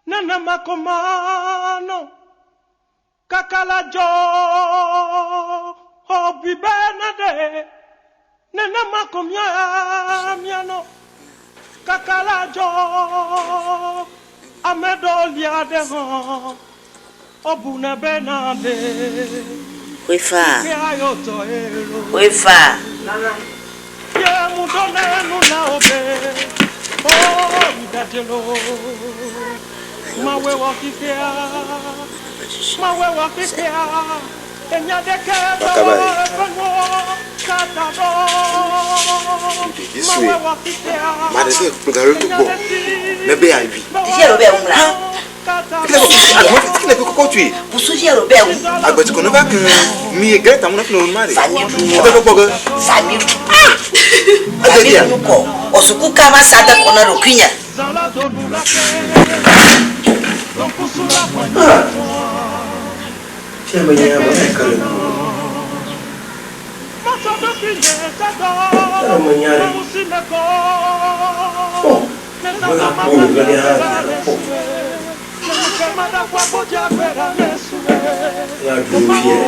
Nana makomano kakalajo obibe nade nana makomya miano kakalajo amedolia de ho obuna benade wefa ye mudone nuna obe oh idajelo mawe wakifia enyadeke mawe wakifia madese plugaro tubo mebe avi tijero be umla kile ko kochi busujero be um agbeti kono ba kan mi greta mo na fino mari samiru ko bogo samiru adedia ko osuku kama sada kona rokinya Siapa yang mereka? Namanya. Oh, berapa kali hari? Ya dunia.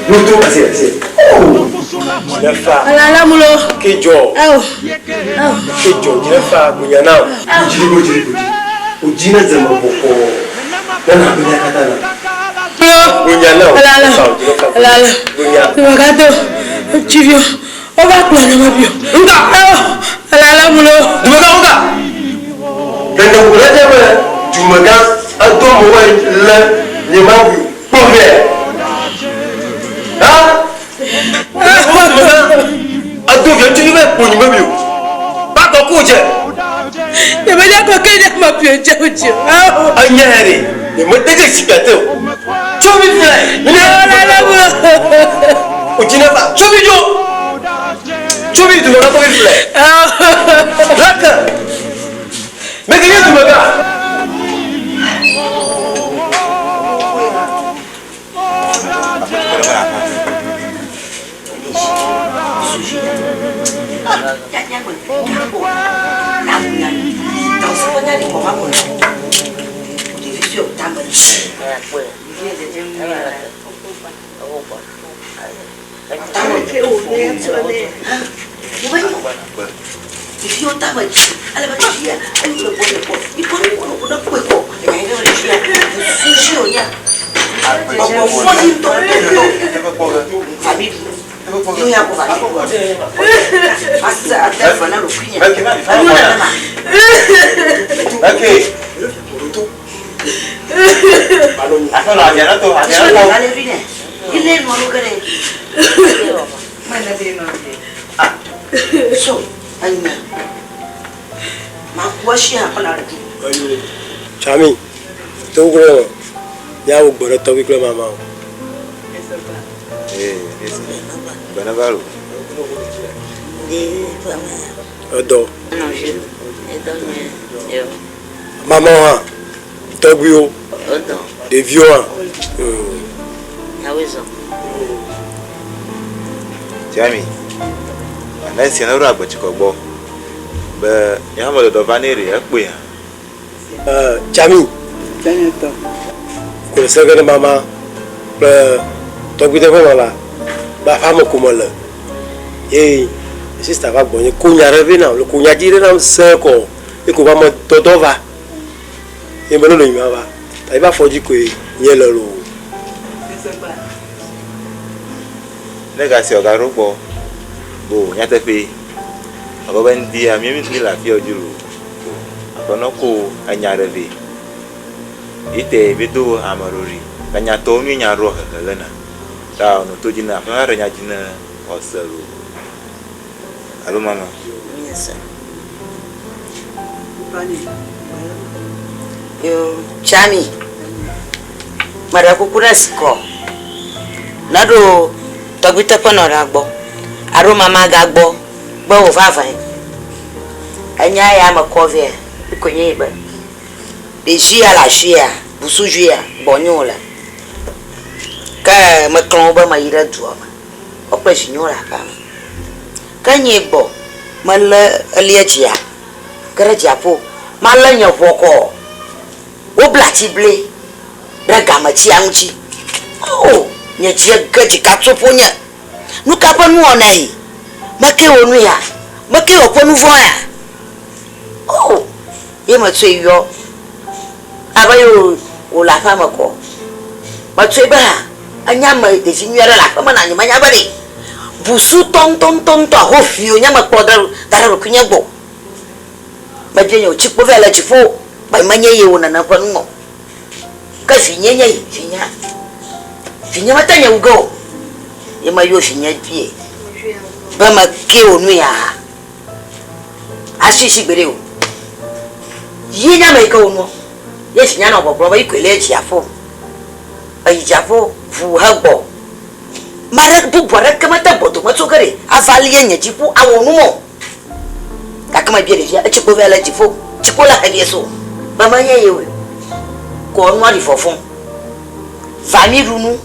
Lutu asih. Jefa. Alala mulo. Kejo. Kejo jefa munyana. Ujiri. Ujina zama boko. Nana bila katana. Munyana. Alala. Tubagato. Chivio. Oba kwa na mabio. Nga. Alala mulo. Dumaga. Danga kulaje ba. Dumaga ado mo wa la nyamabu. Pombe. Ado vya tuniwe kwenye mabio. Bako kuje. Nemeja kwa kenya mabio chaucho. Anyari. Nemotege sikato. Chobi fly. Alala mulo. Ujinaba. Chobi jo. Chobi dumaga ko fly. Laka. Megini dumaga. Chami, tu kau ya u berat tapi kau mama. Benar baru. Ado. Mama ha, taguio. De viol. Chami, anda si na ura bachiko bo. Be ya mo do vaneri akpo ya. Chami. Jangan Ko segala mama. Be taguio de mama. Ba famo como la. Sister va bonye kunya revena, lo kunya dire na seko. E ko ba mo todova. E mo lo yima ba. Ta ba foji ko yelo lo. negasi ogarubo bo nyatepe ogobendi ami mi la fi ojuru akonoko anyareve ite bidu amarori kanya to mi nyaro helena ta no to jina fa ranya jina osaru alo mama yes yo chami mara kukura siko nado tobita panora gbo aro mama ga gbo gbo fafa anya ya makove ikonye ba de jia la jia busu jia bonyola ka maklon ba mayira duoma opa jinyola ka kanye bo mala aliajia kara japo mala nya voko o blati ble braga machi anchi oh nya jia gaji katsoponya nuka pa nu onai make onu ya make oponu vo ya oh ye ma tse yo abayo o la fama ko ma tse ba anya ma de jinwere la fama na nyama nya bare busu ton to ho fio nya ma podar dara kunya gbo ma je yo chikpo vela chifo ba manye ye wona na panu mo ka finye nya finya matanya ugo ye ma yo finya pie ba ma ke onu ya asisi gbere o yi nya me ka onu ye finya na obobro ba ikwele jiafo ayi jiafo fu hagbo mara bu bora kama ta bodo ma tsokare avali ye nya jifu awonu mo ka kama bie de ya chikpo vela jifu chikpo la hadi so ba ma nya ye we ko onu ari fofun fami runu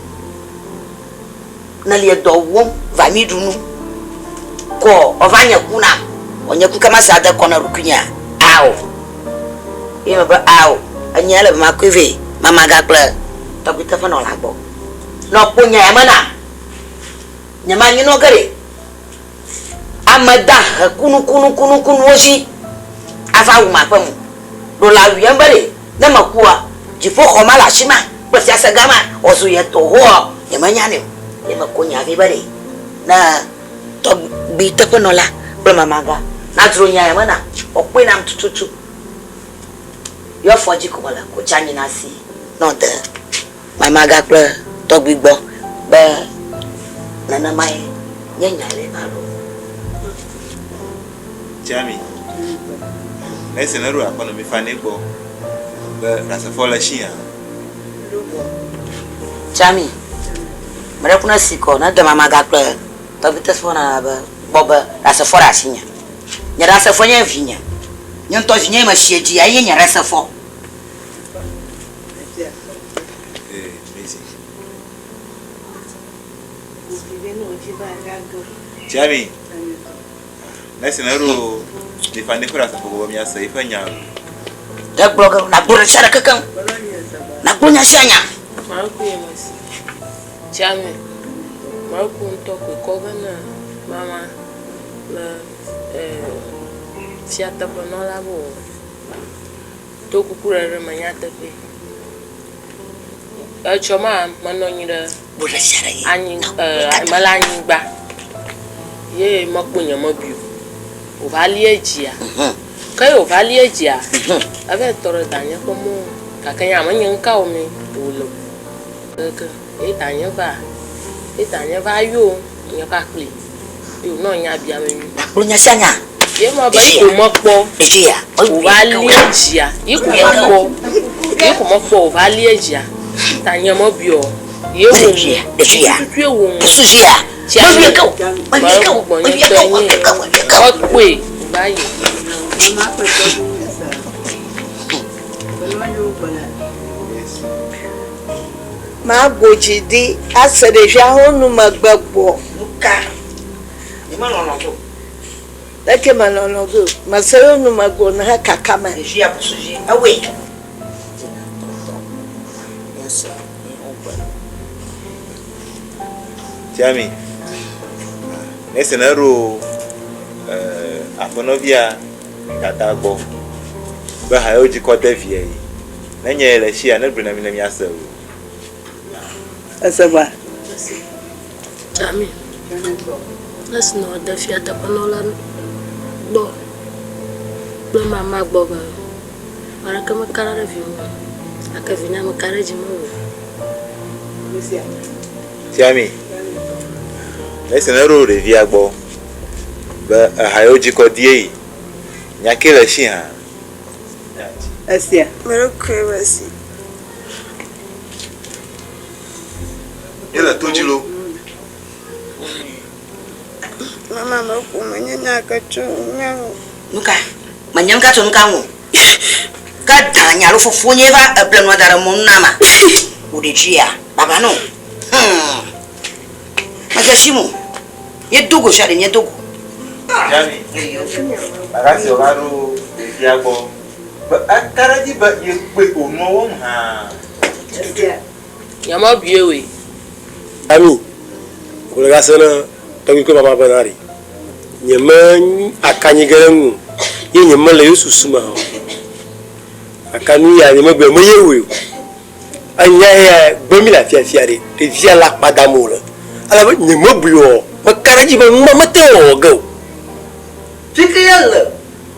na le dowo vami dunu ko ovanya kuna onya ku kama sada kona rukunya aw yema ba aw anyala ma kweve mama ga kla to bita fa no lagbo no punya ya mana nyama nyino gare amada kunu oshi afa uma pamu do la wiambare na makua jifo khomala shima basi asagama osu yeto ho nyama nyane yema konya vibare na to bita panola bla mamaga na tronya ya mana okwe na mtututu yo foji kola ko chanyi na si no de mamaga bla to gbigbo ba nana mai nyanya le balo Jami nese na ruwa kono mi fane gbo ba rasafola shia Jami mara kuna siko na da mama ga kla to bita sona ba boba rasafora asinya nya rasafonya vinya nto vinya ma shieji aye nya rasafo mezi Jami nese na ruwa di fane ko rasafo bo mi asa ifanya da bloga na bura shara kakan na kunya shanya Marco Yemasi. Jami. Marco Ntoko Kogana Mama la fiata panola bo. Toku kurere manyata pe. Choma manonyira bura shara yi anyi malani gba. Ye makunya mabiu. O vali ejia. Kai o vali ejia. Ave toro danya komo kakanya manyanka o me olo. Itanya va yo nya ka kle yo no nya bia me na kunya shanya ye ma ba ko mopo ejia o va liejia iku mopo o va liejia tanya mo bio ye wo ejia tutu wo sujia Jami ko otwe bayi ma gojidi asereja honu magbagbo muka imanono to leke manono go masero nu magbo na kakama ejia busuji awe yes Jami nese na ruwa afonovia katagbo ba ha oji kote vie na nye le shia na brina mi asa asaba Jami Let's not the fiat upon all and do. Blow my mark bobber. Or I come a car of you. I can have a carriage move. Tiami. Let's in a road if you are bo. But a hyogical DA. Yakila Shiha. Asia. Very crazy. Ela Tujilo. Mama, no woman, you're not got to know. Nuka, Manyanga to Nkamu. Katanya rufu funyeva a plan wadara monama. Udijia, Babano. Magashimu. Yedugo shari nyedugo. Jami. Agasi ogaru diabo. But akaraji ba yekwe omo ha. Yama biewe. Ami. Kulega sana tangi ko mama banari. Nyeman akanyi garan ye nyeman le yususuma. Akanu ya nyema gbe moyewe. Anya ya gbe mi la fiafiare. Te via la padamola. Ala nyema buyo. Makaraji ba mama te ogo. Fikiyala.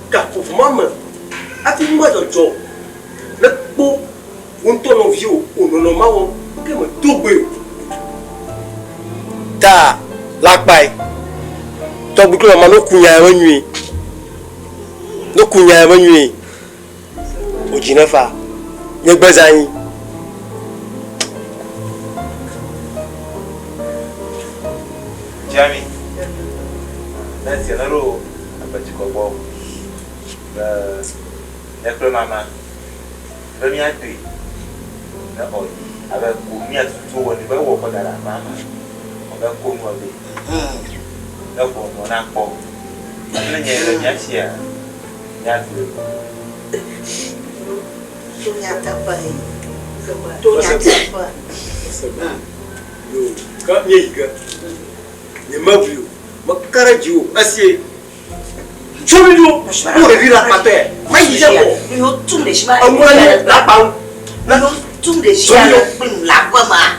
Ka fu mama. Ati mwa jo. Le po unto no view ono mawo ke mo tugbe. Ta lakpai. To bu ko ma no kunya wanwi. No kunya wanwi. Ojina fa. Nye gbazan. Jami. Nancy Naro abajikobo. Ekro mama. Bemi atui. Na o aba ku mi atutu woni ba wo ko dara mama. Oga ko mo be. Na ko mo na ko. Na nye le nya chia. Ya tu. Tunya tapai. Tunya tapai. Yo, ka nyeiga. Nye mabio. Makaraji asie. Chomilo, o revira paté. Mas Yo tum de shima. amani la pau. Yo tum de shima pin la pama.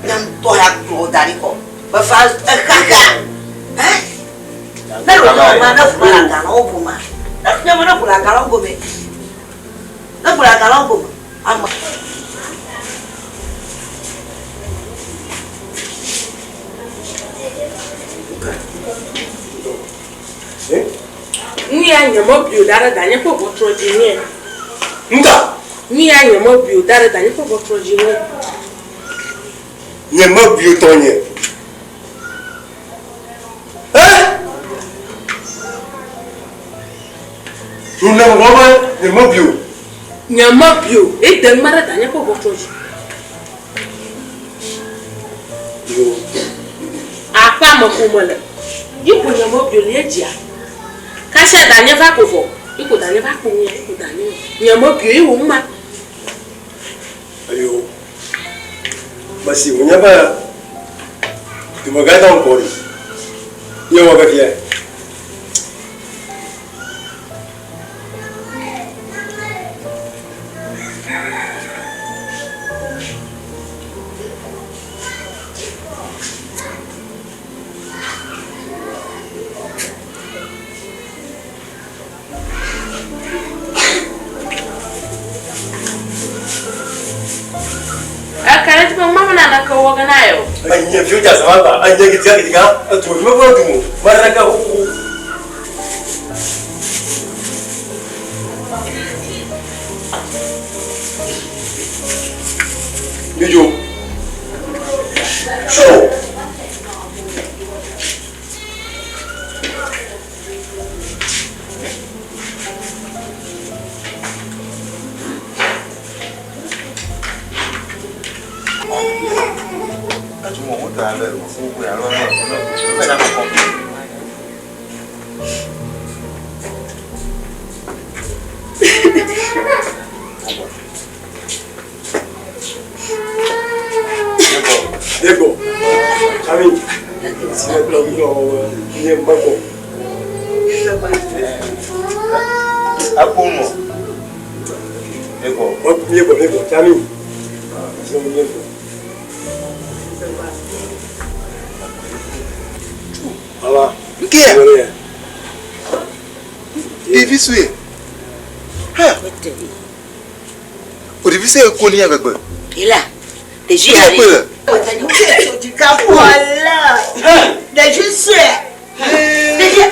Nam to ha to dari ko. Ba fa kaka. Na ro ma na fu la ka no buma. Na ma na fu la ka no buma. Na fu la ka no buma. Ama Ni anyamo bio dara danye ko botro jinye. Nda, Ni anyamo bio dara danye ko botro jinye. nye mabio tonye. Nuna mama nye mabio. Nyama bio e de mara danye ko botro ji. Yo, Apa mo ko mole. Yipo nyama bio le ejia. Kasha danye va ko fo. Iko danye va ko nye, iko danye. Nyama bio e wo ma. ayo. Basi unyaba. Tumagata mpori. Yo wakakia. Akara ti mama na ka wo gana yo. Anya future sababa. Anya kitika atuwe mabwa tumu. Maraka huku. Nijo. Show. Atumo muta ale fu ya lo no. Ko na ko. Debo. Ami. Sina plan no nye mbako. Apumo. Ego. Debo. Ami. Sina nyeko. visué. Ha. O de visué ko ni agbegbe. Ila. Te ji Ya ari. pe. Tu voilà. Déjà c'est.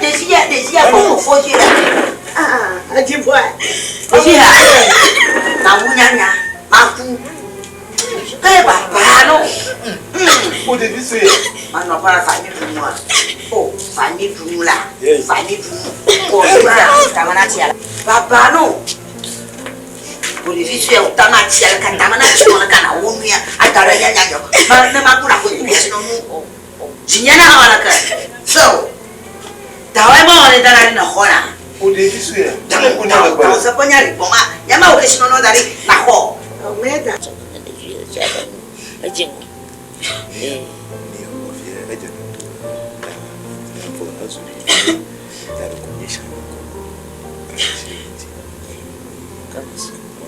Desi ya ko fo ji la. Ah, tu vois. Desi ya. Na wunyanya. Mafu. Kayak baba no. O de visué. Mana para fani dunu. Oh, fani dunu la. Yes. Fani dunu. Oh, tamana tiala. Baba no. Bodi visu ya utama tiala kan tamana tiala kana wonuya atara nyanya. Na makuna ko ni sino mu. Jinyana awala ka. So, tawai ma wale dara na khona. O de visué. Tamo ko ni agbegbe. Tawo sa ponya ri boma. Yama o ke sino no dari na kho. Meda. Ajeng. Ni o fi eje. Na fo azu. Da ko ni sha ko. Kamis.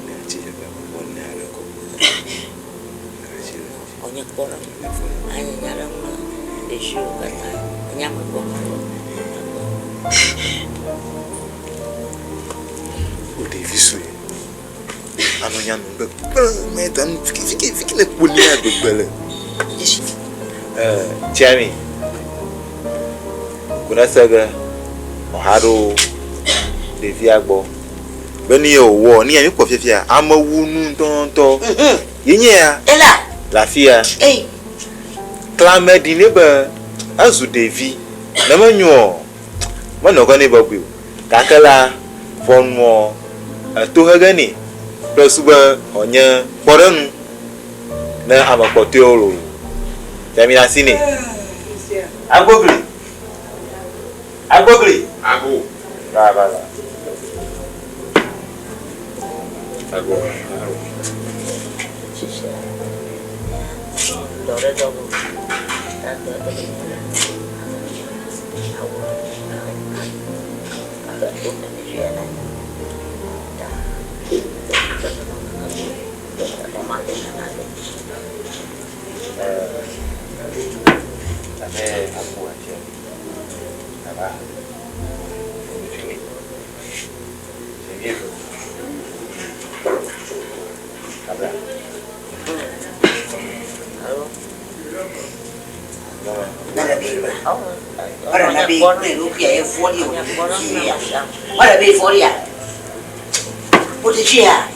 Ni ati je ba ko ni ara ko. Onyak pora. Anya nyarang na. Desyo kata. Nyaman ko. O de visué. Ano nya no be. Me dan fiki le ko ni agbegbe le. Tiami. Kuna saga oharo de viagbo. Beni o wo ni ami ko fefia amawu nu tonto. Yenye ya Ela. lafia. Eh. Klame di nebe azu devi. Na manyo. Mano ko ne babu. Kakala fonmo to hagani. Prosuba onye poranu na amakote olo. Jamina sini. Agbogri. Agbogri. Ago. Ba. Ago. Dore dogo. Aku aja. Apa? Ini. Segitu. Apa? Ora na be ne rupi ya foli o. Ora be foli ya. O de dia.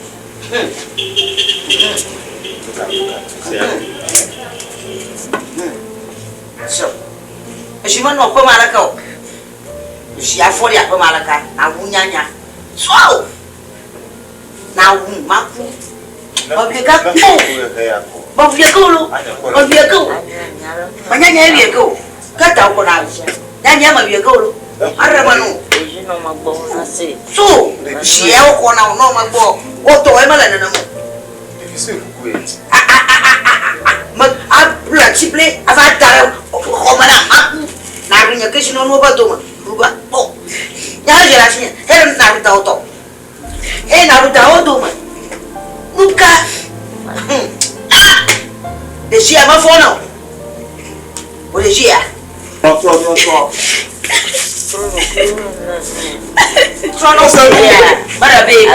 So. Eshima no ko malaka o. Si ya foli ya ko malaka na wunyanya. So. Na wu maku. Obieka ko. Obieka lo. Obieka. Manyanya bieka. Kata ko na. Nyanya ma bieka lo. Arabanu. Eji no magbo na se. So, si ya ko na no magbo. O to e mala na mo. Isso é o que Mas a platiple avata o mana aku na rinya ke sino no ba do ma. Ruba. Oh. Ya jera sin. Era na ruta auto. Na ruta auto ma. Nunca. Decía más fono. O decía. No. Trono sabía. Para ver.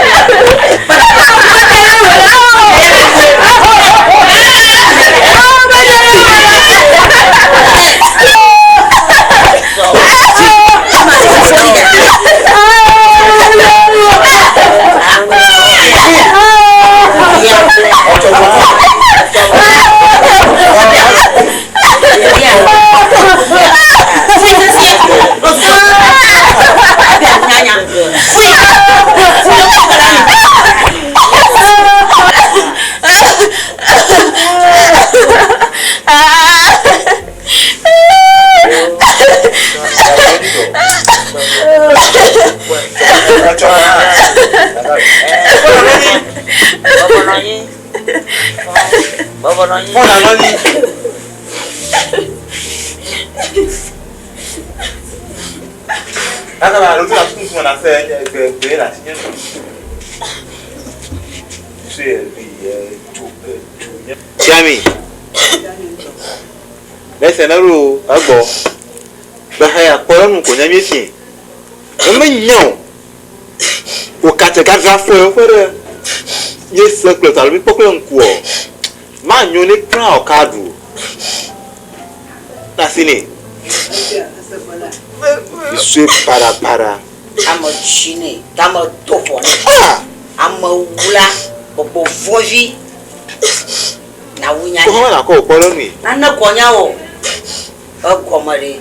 Tiami. Lẹ́sẹ̀ náà ro agbọ̀. Bẹ́ẹ̀ ya kọ́rọ́ nù kò nyá mi fi. Ẹ mẹ́ nyàn. o kate gadra fo fere ye sekle tal bi pokle nku o ma nyo ni pra o kadu na sini iswe para amo chine tamo topo amo wula bobo vovi na wunya ko na ko polo ni na konya o akomare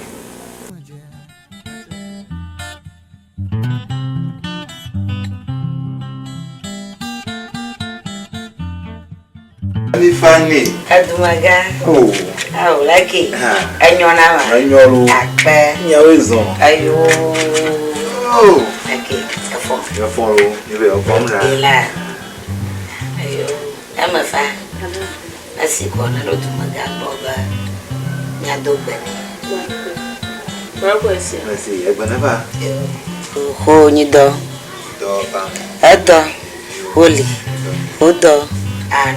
ni fani adumaga oh laki anyona ma anyolu akpe nyawezon ayo oh okay afọ yo follow you be okomra ila ayo amafa asiko na lo dumaga boba nyadogbe merci egbanaba ho nyido do ba edo holy odo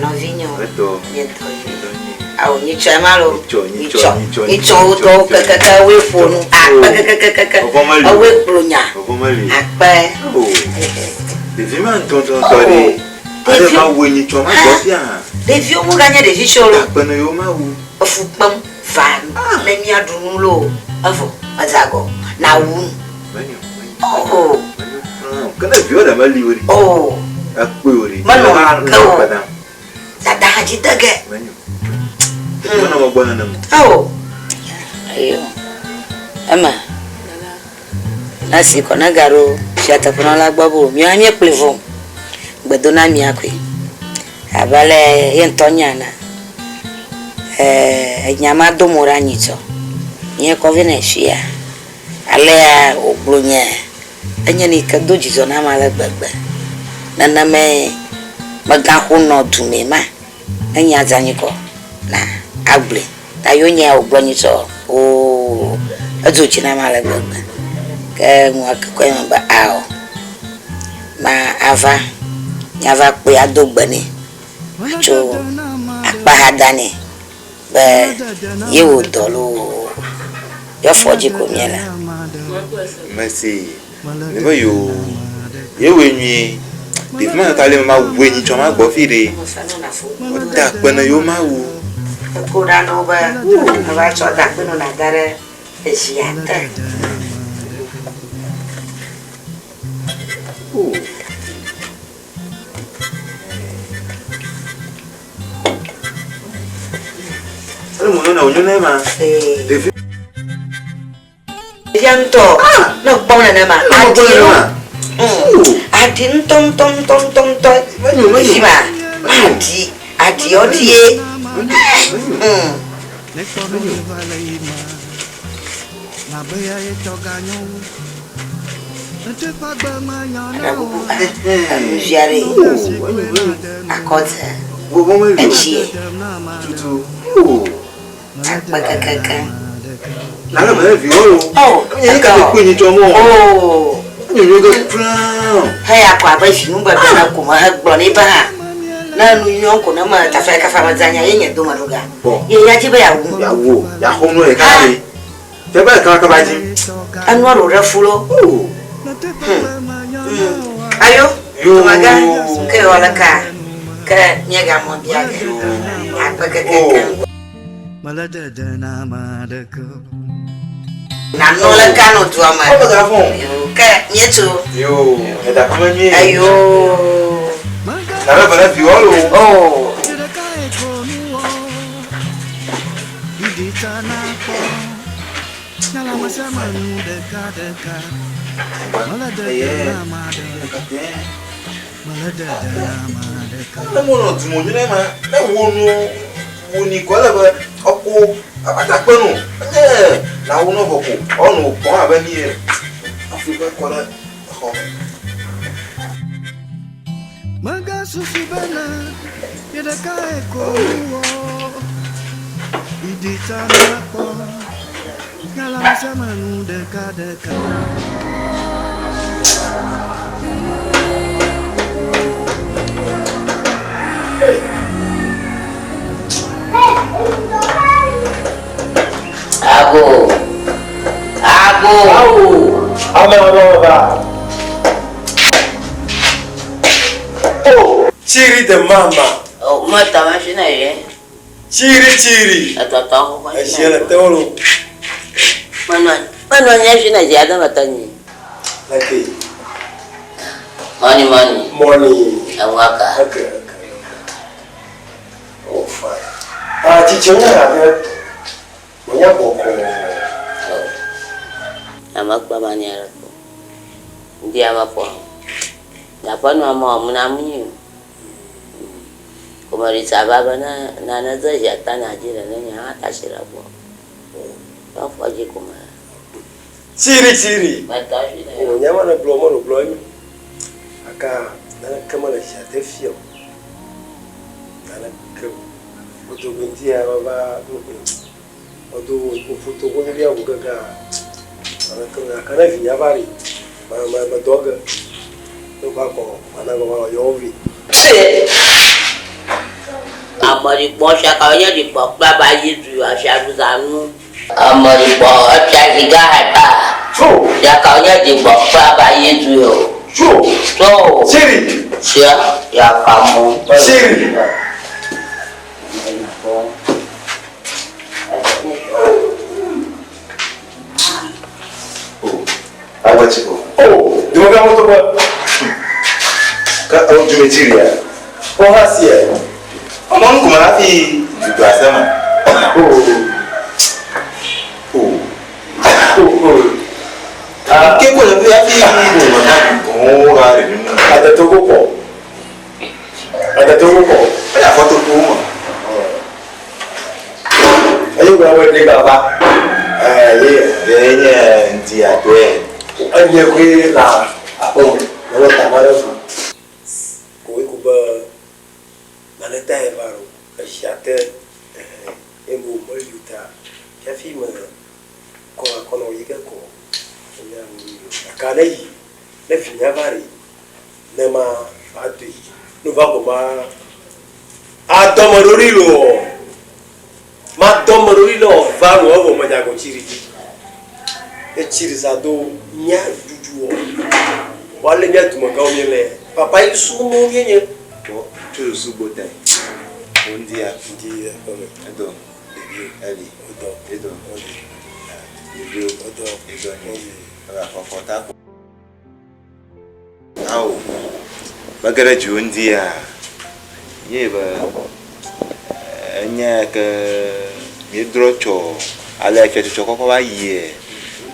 no vinho edo nyedo au nyicho amalo nyicho uto kaka we fonu kaka awe plunya akpa devi man tonton tori ade ma wo nyicho ma go fia devi o mu ganya devi shoro akpa no yo ma wu ofupam van na mi adunu lo afo azago na wu oh kana vio da mali ori oh akpa ori mano ka padam dada haji dage manyo mana mo bona nam oh ayo ama nasi kona garo shata funa la gbabo mi anye plevo gbedona mi akwe abale yentonya na nyama do mora nyito nye ko vene shia ale oglonya anya ni ka do jizo na mala gbagba na me magahu no dumema anya zanyiko na agble tayo nya ogbonyito o azuchi na mala gbagba ke nwa ko ba ao ma ava nyava pe adogbani cho akpahadani be yewo dolo yo foji ko miela merci nebo yo yewe nyi de ma tale ma wenyi choma gbo fire o da pena yo ma wu ko da no ba cho da pena na dare esiata na onyone ma devi yanto no bona na ma adin tom siba adi odie Jare akota echie akpakakaka nana ma vi oro ni ka ko ni to mo ni yo go brown haya kwa ba shi numba bana kuma ha gbo ni ba na nu yo ko na ma ta fa ka fa mazanya yenye do maluga ye ya ji ba ya wu ya ho no e ka ni te ba ka ba ji anu ro refulo ayo maga ke wala ka nyega mo bia ke akpakakaka na nola kano tuama ka nyeto yo eda kama ni ayo na ba na violo oh mo tu mo ni ma na wo ni ko la ba oku atakpenu na wo no boko onu ko abani e afrika ko la ho maga susibana yedaka eko iditana ko ngala masama nu deka Ago. Ama baba. Ciri de mama. Oh, mata masih na ye. Ciri. Atau tahu masih. Asyik tahu. Mana sih na ada matanya. Lagi. Money. Awaka. Okay. Oh, fine. Cicingnya ada. Banyak pokok. Amak babanya aku. Dia apa? Dapat nama menamanya. Kemarin sahabat nana tu jatuh najis dan atas sirabu. Apa aja kemana? Ciri. Mata sih. Oh, nyaman belum. Aka nana kemana jatuh fio. Nana ke. Untuk binti apa? Untuk foto kau ni dia bukan ke. Nana kemana? Karena via bari. Mana doga. Lupa kau. Mana kau yovi. Amari bosha kaya di bokla bayi tu asharu zanu. Amari bosha tiga hata. Ya kaya di bokla bayi tu yo. Ciri. Siapa? Ya kamu. Ciri. Apa ciko? Oh, cuma kamu tu buat. Kau cuma ciri ya? Oh, hasil. Amon kumana fi juga sama. Ke ko lebih afi kumana kumura ni. Ada toko po. Ada foto kuma. Ayo berapa ni bapa? Dia dia tuh. Anya kui lah. Apa? Kalau tamara tu. Kui kuba. Mana tahu baru. Asyate. Emu maluta. Kafi mana? Kono yiga ko. Kanai. Nefinya bari. Nema adu. Nuva koma. Adomarurilo. Madomarurilo. Varu avo majago chiriki. Echiri sado nya juju. Wale nya tumanga onyele. Papa isumu nyenye. Oh, tu subota. Undia. Ado. Ali. Edo. Au. Bagara jundia. Yeba. Anya ke midrocho. Ala ke choko ko ba ye.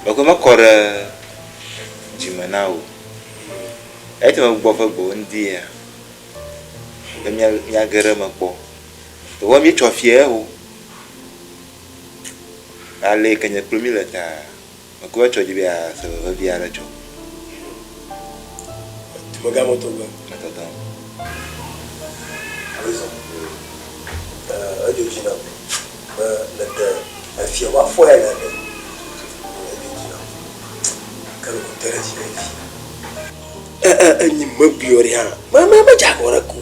Bako makora jimanao. Ete magbofa bo ndia. Nya gara makbo. To wa mi chofie ho. Ale kanya plumila ta. Makwa choji bia so bia la cho. Tumaga motoba. Matata. Alizo. Ajo jina. Na da afia wa foya na. Kalau terus ni mabiori ha. Mama majagora ku.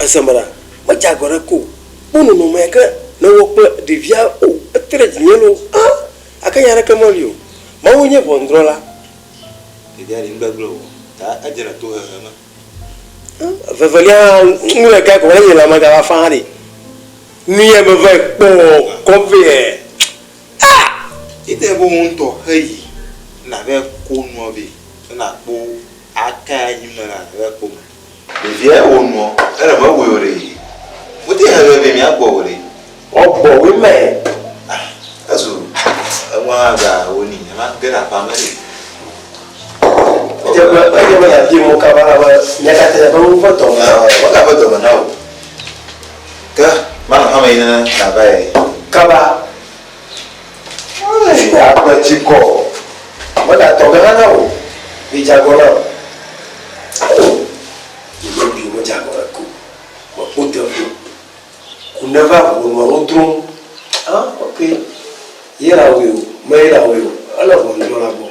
Asamara majagora ku. Bono no meka na wokpa devia o terus nyelo. Akanya rakamolio. Mawunye bondrola. Dia ringa glo. Ta ajira to ha. Vavalia ngula ka ko la maga fahari. Ni ya mava po konve. Ite bo unto hey. Na be kunu obi. Na po aka yimara be ko. Devia onu. Era ma wore. Odi ha be mi agbo wore. Ogbo we me. Azu. Ama ga woni. Ma gara pa mari. Aja ya di muka bala nyakata ba mu foto. Waka foto manao. Ka mana hama ina na bae. Kaba. Ai, apa chiko. Mada toga na o. Bijagona. Imebi mo jagora ku. Mo pote o. Kuneva wo mo otro. Okay. Yera we o. Meira we o. Ala bo ndola bo.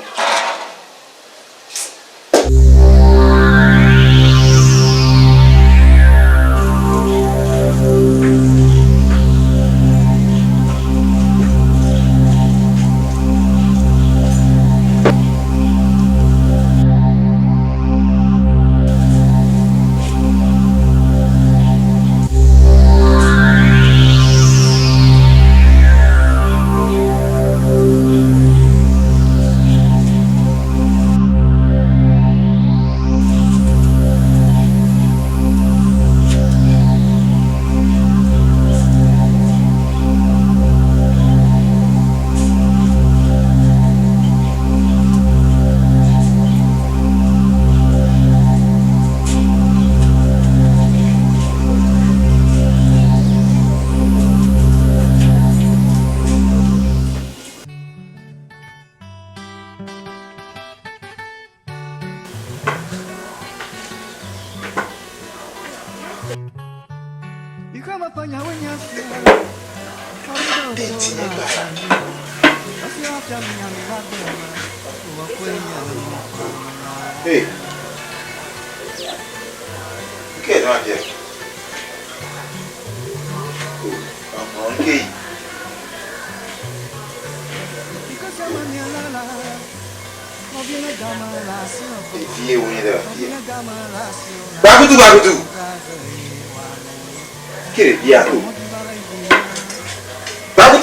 Hey. Okay, no idea. Okay. Dia punya dah. Bagus tu. Kira dia tu. Bagus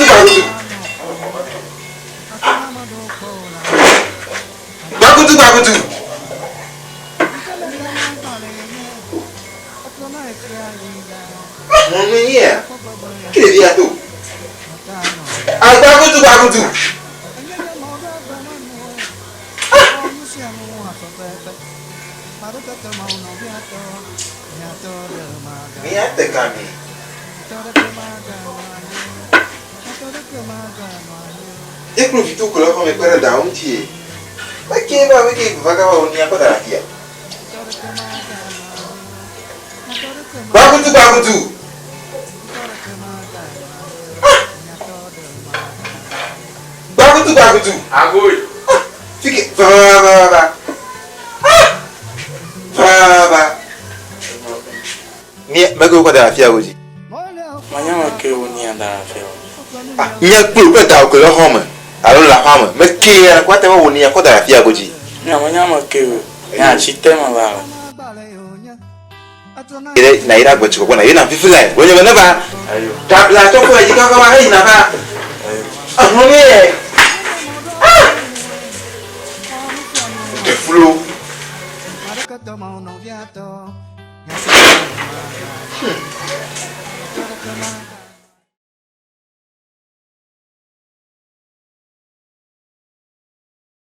tu. Bagus tu. Mana ni ya? Kira dia tu. Bagus tu. Niate kami. Eklu vitu kalau kami pada daun ti. Bagi bagaimana ni aku dah dia. Bagus tu. Bagus tu. Agoi. Fikir, ba. Ni bagus kau dah dia uji. Mana makan ni ada feel. Ni aku pun tahu kalau home. Alu lah home. Makan aku tahu ni aku dah dia uji. Mana makan. Ya cerita malah. Ini naira gua cukup na. Ini nak fifilai. Boleh mana ba? Ayo. Tak lah tu kau jika kau mahal nak ba? Ayo. Ni. Ke flu.